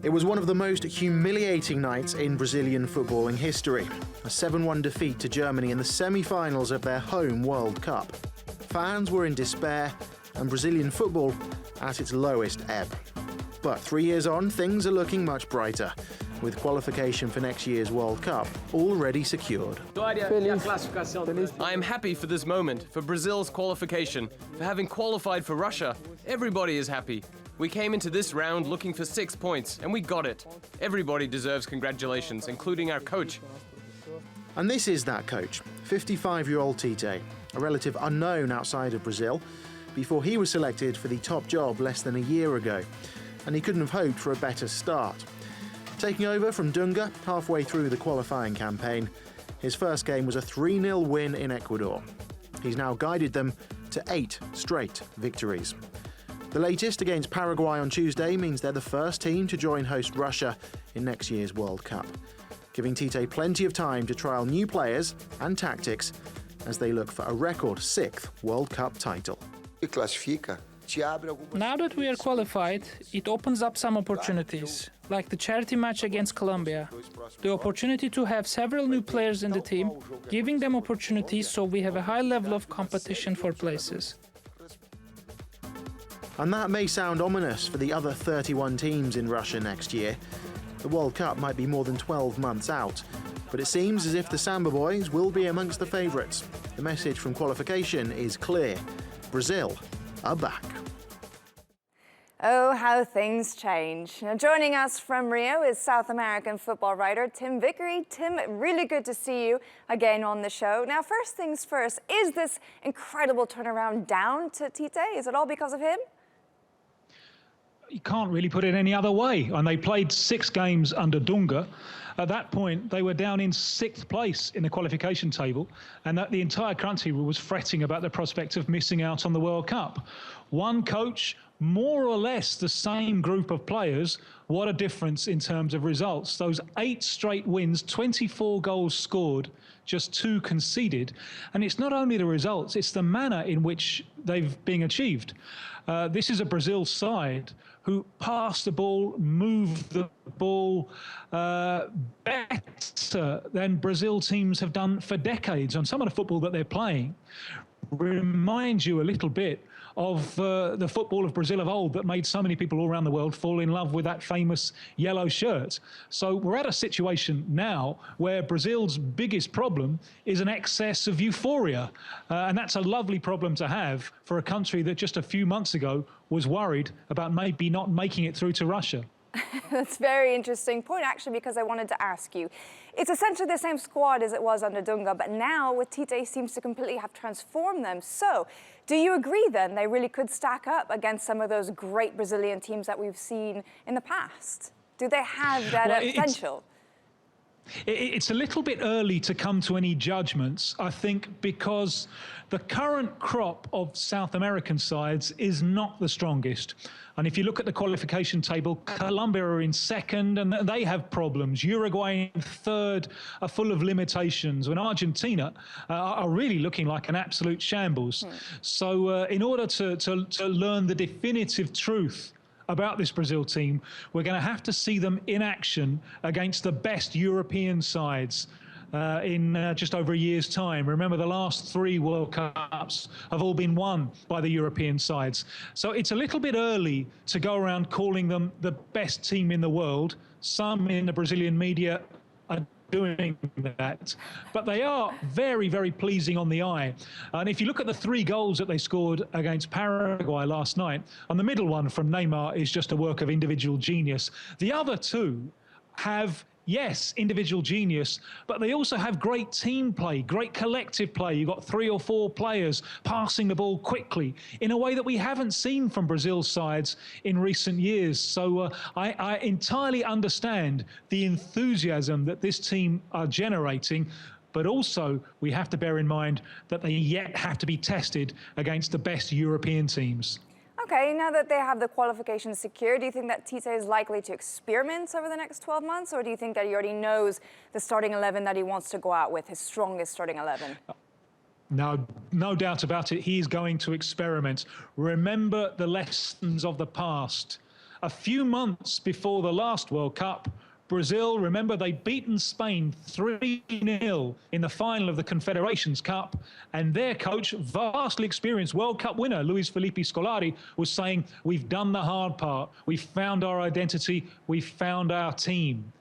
It was one of the most humiliating nights in Brazilian footballing history. A 7-1 defeat to Germany in the semi-finals of their home World Cup. Fans were in despair and Brazilian football at its lowest ebb. But 3 years on, things are looking much brighter, with qualification for next year's World Cup already secured. I am happy for this moment, for Brazil's qualification, for having qualified for Russia. Everybody is happy. We came into this round looking for 6 points, and we got it. Everybody deserves congratulations, including our coach. And this is that coach, 55-year-old Tite, a relative unknown outside of Brazil, before he was selected for the top job less than a year ago. And he couldn't have hoped for a better start. Taking over from Dunga halfway through the qualifying campaign, his first game was a 3-0 win in Ecuador. He's now guided them to 8 straight victories. The latest against Paraguay on Tuesday means they're the first team to join host Russia in next year's World Cup, giving Tite plenty of time to trial new players and tactics as they look for a record 6th World Cup title. Now that we are qualified, it opens up some opportunities, like the charity match against Colombia. The opportunity to have several new players in the team, giving them opportunities so we have a high level of competition for places. And that may sound ominous for the other 31 teams in Russia next year. The World Cup might be more than 12 months out, but it seems as if the Samba Boys will be amongst the favourites. The message from qualification is clear. Brazil are back. Oh, how things change. Now, joining us from Rio is South American football writer Tim Vickery. Tim, really good to see you again on the show. Now, first things first, is this incredible turnaround down to Tite? Is it all because of him? You can't really put it any other way. And they played 6 games under Dunga. At that point, they were down in 6th place in the qualification table, and that the entire country was fretting about the prospect of missing out on the World Cup. One coach, more or less the same group of players. What a difference in terms of results. Those 8 straight wins, 24 goals scored, just 2 conceded. And it's not only the results, it's the manner in which they've been achieved. This is a Brazil side who pass the ball, move the ball better than Brazil teams have done for decades. And some of the football that they're playing reminds you a little bit of the football of Brazil of old that made so many people all around the world fall in love with that famous yellow shirt. So we're at a situation now where Brazil's biggest problem is an excess of euphoria. And that's a lovely problem to have for a country that just a few months ago was worried about maybe not making it through to Russia. That's a very interesting point, actually, because I wanted to ask you. It's essentially the same squad as it was under Dunga, but now with Tite seems to completely have transformed them. So, do you agree then they really could stack up against some of those great Brazilian teams that we've seen in the past? Do they have that potential? It's a little bit early to come to any judgments, I think, because the current crop of South American sides is not the strongest. And if you look at the qualification table, Colombia are in 2nd and they have problems. Uruguay in 3rd are full of limitations. And Argentina are really looking like an absolute shambles. So in order to learn the definitive truth about this Brazil team, we're going to have to see them in action against the best European sides in just over a year's time. Remember, the last 3 World Cups have all been won by the European sides. So it's a little bit early to go around calling them the best team in the world. Some in the Brazilian media are doing that, but they are very, very pleasing on the eye. And if you look at the 3 goals that they scored against Paraguay last night, and the middle one from Neymar is just a work of individual genius. The other 2 have, yes, individual genius, but they also have great team play, great collective play. You've got 3 or 4 players passing the ball quickly in a way that we haven't seen from Brazil's sides in recent years. So I entirely understand the enthusiasm that this team are generating, but also we have to bear in mind that they yet have to be tested against the best European teams. Okay, now that they have the qualifications secured, do you think that Tite is likely to experiment over the next 12 months, or do you think that he already knows the starting 11 that he wants to go out with, his strongest starting 11? No doubt about it. He's going to experiment. Remember the lessons of the past. a few months before the last World Cup, Brazil, remember, they'd beaten Spain 3-0 in the final of the Confederations Cup, and their coach, vastly experienced World Cup winner, Luis Felipe Scolari, was saying, we've done the hard part, we've found our identity, we've found our team.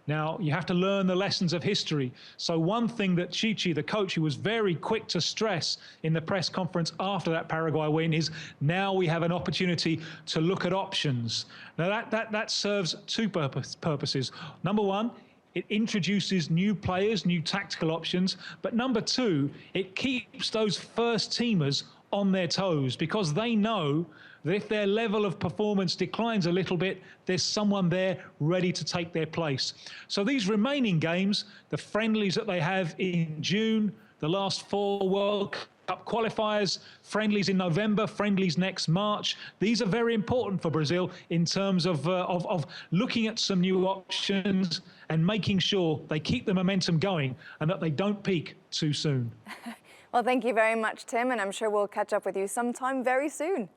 Now, you have to learn the lessons of history. So one thing that Chichi, the coach, who was very quick to stress in the press conference after that Paraguay win is now we have an opportunity to look at options. Now, that serves two purposes. Number one, it introduces new players, new tactical options. But number two, it keeps those first teamers on their toes because they know that if their level of performance declines a little bit, there's someone there ready to take their place. So these remaining games, the friendlies that they have in June, the last 4 World Cup qualifiers, friendlies in November, friendlies next March, these are very important for Brazil in terms of looking at some new options and making sure they keep the momentum going and that they don't peak too soon. Well, thank you very much, Tim, and I'm sure we'll catch up with you sometime very soon.